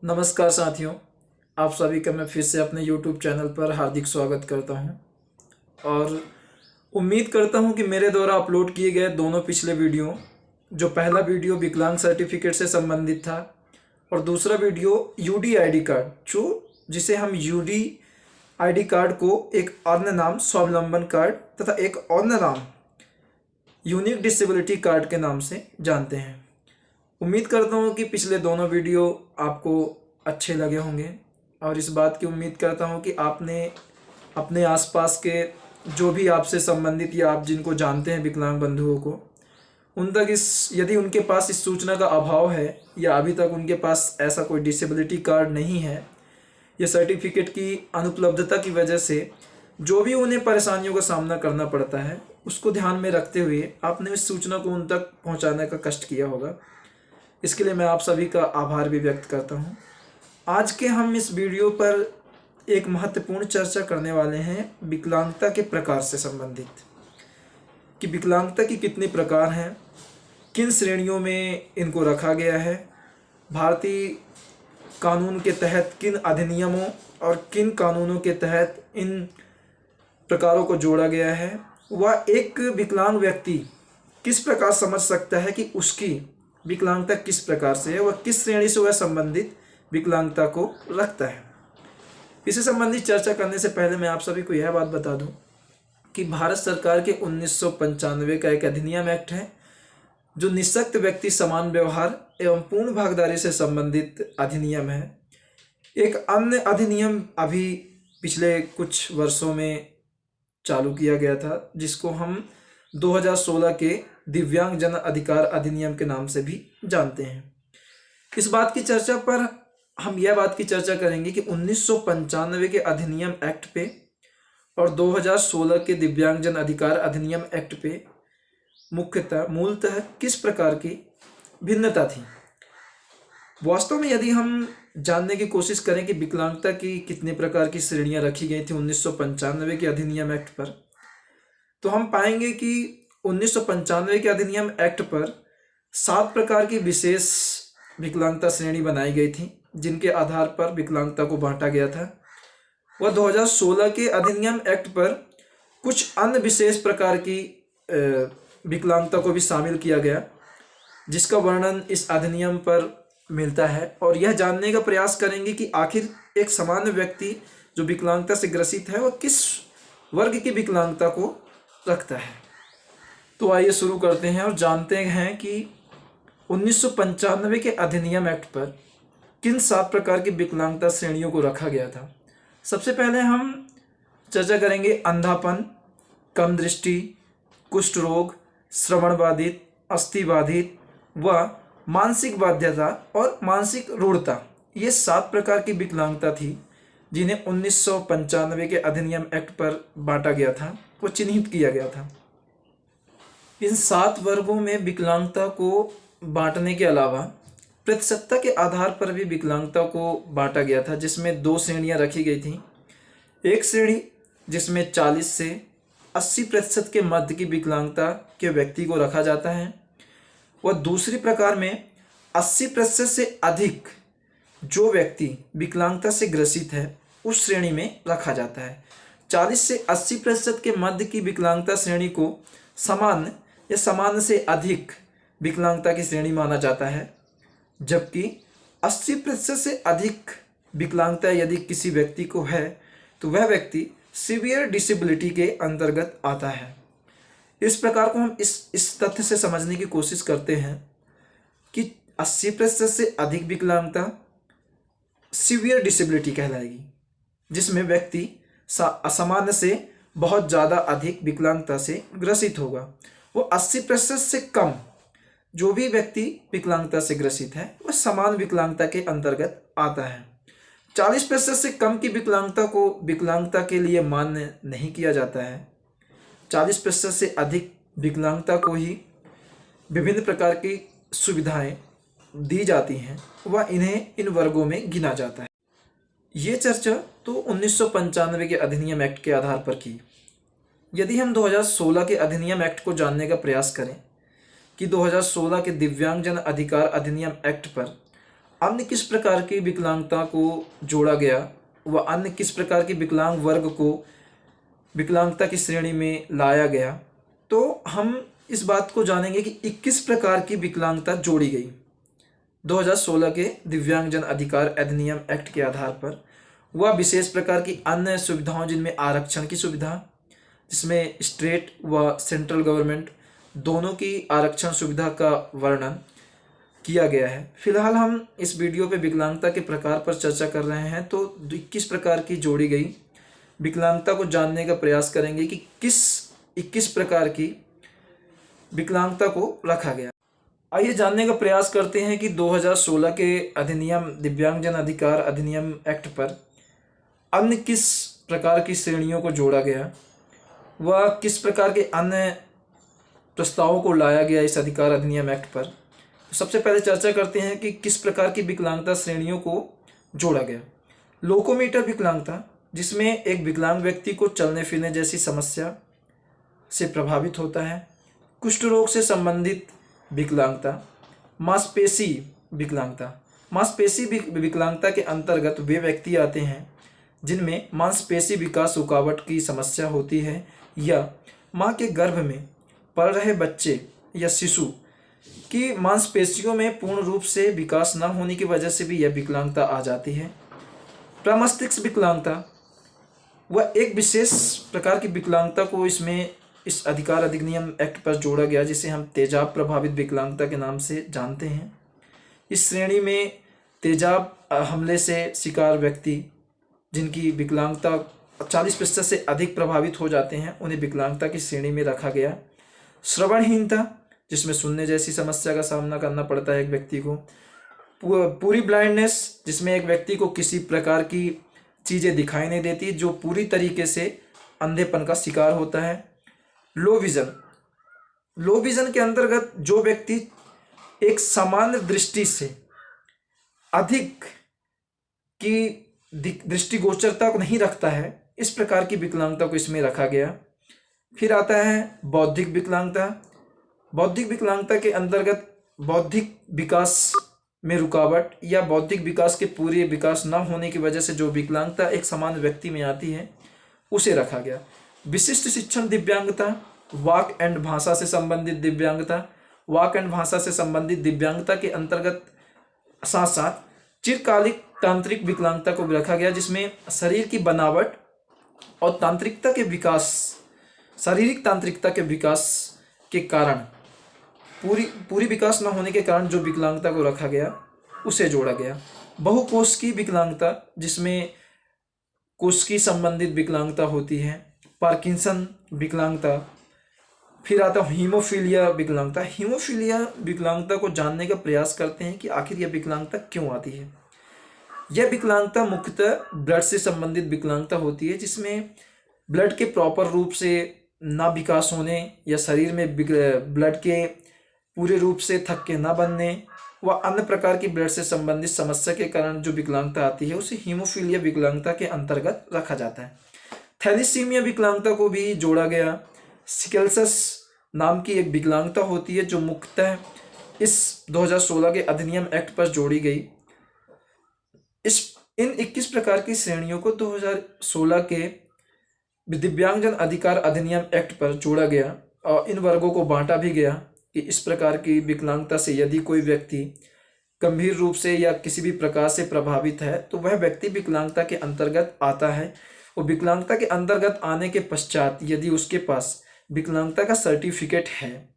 नमस्कार साथियों, आप सभी का मैं फिर से अपने YouTube चैनल पर हार्दिक स्वागत करता हूं और उम्मीद करता हूं कि मेरे द्वारा अपलोड किए गए दोनों पिछले वीडियो, जो पहला वीडियो विकलांग सर्टिफिकेट से संबंधित था और दूसरा वीडियो यूडी आईडी कार्ड, जिसे हम यूडी आईडी कार्ड को एक अन्य नाम स्वावलंबन कार्ड तथा एक अन्य नाम यूनिक डिसेबिलिटी कार्ड के नाम से जानते हैं। उम्मीद करता हूँ कि पिछले दोनों वीडियो आपको अच्छे लगे होंगे और इस बात की उम्मीद करता हूँ कि आपने अपने आसपास के जो भी आपसे संबंधित या आप जिनको जानते हैं विकलांग बंधुओं को, उन तक यदि उनके पास इस सूचना का अभाव है या अभी तक उनके पास ऐसा कोई डिसेबिलिटी कार्ड नहीं है, या सर्टिफिकेट की अनुपलब्धता की वजह से जो भी उन्हें परेशानियों का सामना करना पड़ता है, उसको ध्यान में रखते हुए आपने इस सूचना को उन तक पहुँचाने का कष्ट किया होगा। इसके लिए मैं आप सभी का आभार भी व्यक्त करता हूं। आज के हम इस वीडियो पर एक महत्वपूर्ण चर्चा करने वाले हैं विकलांगता के प्रकार से संबंधित, कि विकलांगता की कितने प्रकार हैं, किन श्रेणियों में इनको रखा गया है, भारतीय कानून के तहत किन अधिनियमों और किन कानूनों के तहत इन प्रकारों को जोड़ा गया है, वह एक विकलांग व्यक्ति किस प्रकार समझ सकता है कि उसकी विकलांगता किस प्रकार से है, वह किस श्रेणी से वह संबंधित विकलांगता को रखता है। इससे संबंधित चर्चा करने से पहले मैं आप सभी को यह बात बता दूं कि भारत सरकार के 1995 का एक अधिनियम एक्ट है, जो निःशक्त व्यक्ति समान व्यवहार एवं पूर्ण भागीदारी से संबंधित अधिनियम है। एक अन्य अधिनियम अभी पिछले कुछ वर्षों में चालू किया गया था, जिसको हम 2016 के दिव्यांग जन अधिकार अधिनियम के नाम से भी जानते हैं। इस बात की चर्चा पर हम यह बात की चर्चा करेंगे कि 1995 के अधिनियम एक्ट पे और 2016 के दिव्यांग जन अधिकार अधिनियम एक्ट पे मूलतः किस प्रकार की भिन्नता थी। वास्तव में यदि हम जानने की कोशिश करें कि विकलांगता की कितने प्रकार की श्रेणियां रखी गई थी 1995 के अधिनियम एक्ट पर, तो हम पाएंगे कि 1995 के अधिनियम एक्ट पर 7 प्रकार की विशेष विकलांगता श्रेणी बनाई गई थी, जिनके आधार पर विकलांगता को बांटा गया था। वह 2016 के अधिनियम एक्ट पर कुछ अन्य विशेष प्रकार की विकलांगता को भी शामिल किया गया, जिसका वर्णन इस अधिनियम पर मिलता है, और यह जानने का प्रयास करेंगे कि आखिर एक सामान्य व्यक्ति जो विकलांगता से ग्रसित है, वह किस वर्ग की विकलांगता को रखता है। तो आइए शुरू करते हैं और जानते हैं कि 1995 के अधिनियम एक्ट पर किन 7 प्रकार की विकलांगता श्रेणियों को रखा गया था। सबसे पहले हम चर्चा करेंगे अंधापन, कम दृष्टि, कुष्ठ रोग, श्रवण बाधित, अस्थि बाधित व मानसिक बाध्यता और मानसिक रूढ़ता। ये 7 प्रकार की विकलांगता थी जिन्हें 1995 के अधिनियम एक्ट पर बांटा गया था, वो चिन्हित किया गया था। इन 7 वर्गों में विकलांगता को बांटने के अलावा प्रतिशतता के आधार पर भी विकलांगता को बांटा गया था, जिसमें 2 श्रेणियां रखी गई थी। एक श्रेणी जिसमें 40 से 80% के मध्य की विकलांगता के व्यक्ति को रखा जाता है, वह दूसरी प्रकार में 80% से अधिक जो व्यक्ति विकलांगता से ग्रसित है उस श्रेणी में रखा जाता है। 40 से 80% के मध्य की विकलांगता श्रेणी को सामान्य या सामान्य से अधिक विकलांगता की श्रेणी माना जाता है, जबकि 80% से अधिक विकलांगता यदि किसी व्यक्ति को है तो वह व्यक्ति सीवियर डिसेबिलिटी के अंतर्गत आता है। इस प्रकार को हम इस तथ्य से समझने की कोशिश करते हैं कि 80% से अधिक विकलांगता सीवियर डिसेबिलिटी कहलाएगी, जिसमें व्यक्ति असामान्य से बहुत ज़्यादा अधिक विकलांगता से ग्रसित होगा। वो 80% से कम जो भी व्यक्ति विकलांगता से ग्रसित है वह समान विकलांगता के अंतर्गत आता है। 40% से कम की विकलांगता को विकलांगता के लिए मान्य नहीं किया जाता है। 40% से अधिक विकलांगता को ही विभिन्न प्रकार की सुविधाएं दी जाती हैं, वह इन्हें इन वर्गों में गिना जाता है। ये चर्चा तो 1995 के अधिनियम एक्ट के आधार पर की। यदि हम 2016 के अधिनियम एक्ट को जानने का प्रयास करें कि 2016 के दिव्यांगजन अधिकार अधिनियम एक्ट पर अन्य किस प्रकार की विकलांगता को जोड़ा गया व अन्य किस प्रकार की विकलांग वर्ग को विकलांगता की श्रेणी में लाया गया, तो हम इस बात को जानेंगे कि 21 प्रकार की विकलांगता जोड़ी गई 2016 के दिव्यांगजन अधिकार अधिनियम एक्ट के आधार पर। वह विशेष प्रकार की अन्य सुविधाओं जिनमें आरक्षण की सुविधा, जिसमें स्टेट व सेंट्रल गवर्नमेंट दोनों की आरक्षण सुविधा का वर्णन किया गया है। फिलहाल हम इस वीडियो पे विकलांगता के प्रकार पर चर्चा कर रहे हैं, तो 21 प्रकार की जोड़ी गई विकलांगता को जानने का प्रयास करेंगे कि किस 21 प्रकार की विकलांगता को रखा गया। आइए जानने का प्रयास करते हैं कि 2016 के अधिनियम दिव्यांगजन अधिकार अधिनियम एक्ट पर अन्य किस प्रकार की श्रेणियों को जोड़ा गया, वह किस प्रकार के अन्य प्रस्तावों को लाया गया इस अधिकार अधिनियम एक्ट पर। तो सबसे पहले चर्चा करते हैं कि किस प्रकार की विकलांगता श्रेणियों को जोड़ा गया। लोकोमीटर विकलांगता, जिसमें एक विकलांग व्यक्ति को चलने फिरने जैसी समस्या से प्रभावित होता है। कुष्ठ रोग से संबंधित विकलांगता। मांसपेशी विकलांगता, मांसपेशी विकलांगता के अंतर्गत वे व्यक्ति आते हैं जिनमें मांसपेशी विकास रुकावट की समस्या होती है या मां के गर्भ में पल रहे बच्चे या शिशु की मांसपेशियों में पूर्ण रूप से विकास न होने की वजह से भी यह विकलांगता आ जाती है। प्रमस्तिष्क विकलांगता, वह एक विशेष प्रकार की विकलांगता को इस अधिकार अधिनियम एक्ट पर जोड़ा गया, जिसे हम तेजाब प्रभावित विकलांगता के नाम से जानते हैं। इस श्रेणी में तेजाब हमले से शिकार व्यक्ति जिनकी विकलांगता 40% से अधिक प्रभावित हो जाते हैं, उन्हें विकलांगता की श्रेणी में रखा गया। श्रवणहीनता, जिसमें सुनने जैसी समस्या का सामना करना पड़ता है एक व्यक्ति को। पूरी ब्लाइंडनेस, जिसमें एक व्यक्ति को किसी प्रकार की चीज़ें दिखाई नहीं देती, जो पूरी तरीके से अंधेपन का शिकार होता है। लो विजन, लो विजन के अंतर्गत जो व्यक्ति एक सामान्य दृष्टि से अधिक की दृष्टिगोचरता को नहीं रखता है, इस प्रकार की विकलांगता को इसमें रखा गया। फिर आता है बौद्धिक विकलांगता। बौद्धिक विकलांगता के अंतर्गत बौद्धिक विकास में रुकावट या बौद्धिक विकास के पूरे विकास न होने की वजह से जो विकलांगता एक सामान्य व्यक्ति में आती है, उसे रखा गया। विशिष्ट शिक्षण दिव्यांगता, वाक एंड भाषा से संबंधित दिव्यांगता। वाक एंड भाषा से संबंधित दिव्यांगता के अंतर्गत साथ साथ चिरकालिक तांत्रिक विकलांगता को भी रखा गया, जिसमें शरीर की बनावट और तांत्रिकता के विकास, शारीरिक तांत्रिकता के विकास के कारण पूरी विकास न होने के कारण जो विकलांगता को रखा गया, उसे जोड़ा गया। बहुकोशिकीय विकलांगता, जिसमें कोशिकी संबंधित विकलांगता होती है। पार्किंसन विकलांगता। फिर आता है हीमोफीलिया विकलांगता। हीमोफीलिया विकलांगता को जानने का प्रयास करते हैं कि आखिर यह विकलांगता क्यों आती है। यह विकलांगता मुख्यतः ब्लड से संबंधित विकलांगता होती है, जिसमें ब्लड के प्रॉपर रूप से ना विकास होने या शरीर में ब्लड के पूरे रूप से थक्के ना बनने व अन्य प्रकार की ब्लड से संबंधित समस्या के कारण जो विकलांगता आती है, उसे हीमोफीलिया विकलांगता के अंतर्गत रखा जाता है। थैलीसीमिया विकलांगता को भी जोड़ा गया। सिकलसेस नाम की एक विकलांगता होती है, जो मुख्यतः इस 2016 के अधिनियम एक्ट पर जोड़ी गई। इन 21 प्रकार की श्रेणियों को 2016 के दिव्यांगजन अधिकार अधिनियम एक्ट पर जोड़ा गया और इन वर्गों को बांटा भी गया कि इस प्रकार की विकलांगता से यदि कोई व्यक्ति गंभीर रूप से या किसी भी प्रकार से प्रभावित है, तो वह व्यक्ति विकलांगता के अंतर्गत आता है। और विकलांगता के अंतर्गत आने के पश्चात यदि उसके पास विकलांगता का सर्टिफिकेट है,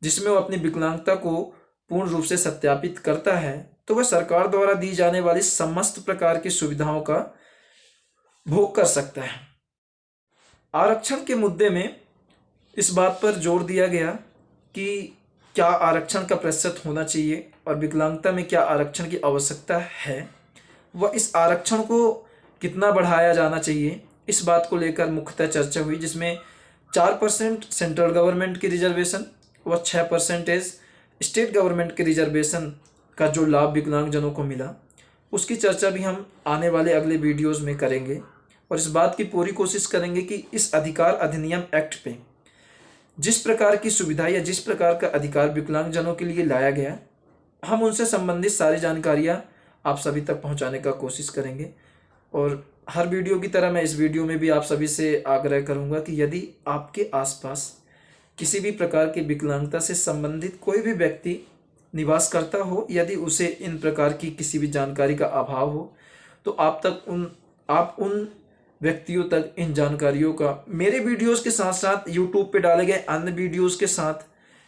जिसमें वो अपनी विकलांगता को पूर्ण रूप से सत्यापित करता है, तो वह सरकार द्वारा दी जाने वाली समस्त प्रकार की सुविधाओं का भोग कर सकता है। आरक्षण के मुद्दे में इस बात पर जोर दिया गया कि क्या आरक्षण का प्रतिशत होना चाहिए और विकलांगता में क्या आरक्षण की आवश्यकता है, वह इस आरक्षण को कितना बढ़ाया जाना चाहिए, इस बात को लेकर मुख्यतः चर्चा हुई, जिसमें 4% सेंट्रल गवर्नमेंट की रिजर्वेशन व 6% स्टेट गवर्नमेंट के रिजर्वेशन का जो लाभ विकलांगजनों को मिला, उसकी चर्चा भी हम आने वाले अगले वीडियोस में करेंगे और इस बात की पूरी कोशिश करेंगे कि इस अधिकार अधिनियम एक्ट पे जिस प्रकार की सुविधा या जिस प्रकार का अधिकार विकलांगजनों के लिए लाया गया, हम उनसे संबंधित सारी जानकारियाँ आप सभी तक पहुँचाने का कोशिश करेंगे। और हर वीडियो की तरह मैं इस वीडियो में भी आप सभी से आग्रह करूँगा कि यदि आपके आसपास किसी भी प्रकार की विकलांगता से संबंधित कोई भी व्यक्ति निवास करता हो, यदि उसे इन प्रकार की किसी भी जानकारी का अभाव हो, तो आप उन व्यक्तियों तक इन जानकारियों का मेरे वीडियोस के साथ साथ यूट्यूब पे डाले गए अन्य वीडियोस के साथ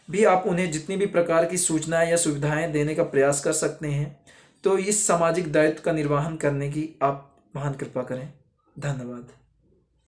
भी आप उन्हें जितनी भी प्रकार की सूचनाएं या सुविधाएं देने का प्रयास कर सकते हैं। तो इस सामाजिक दायित्व का निर्वहन करने की आप महान कृपा करें। धन्यवाद।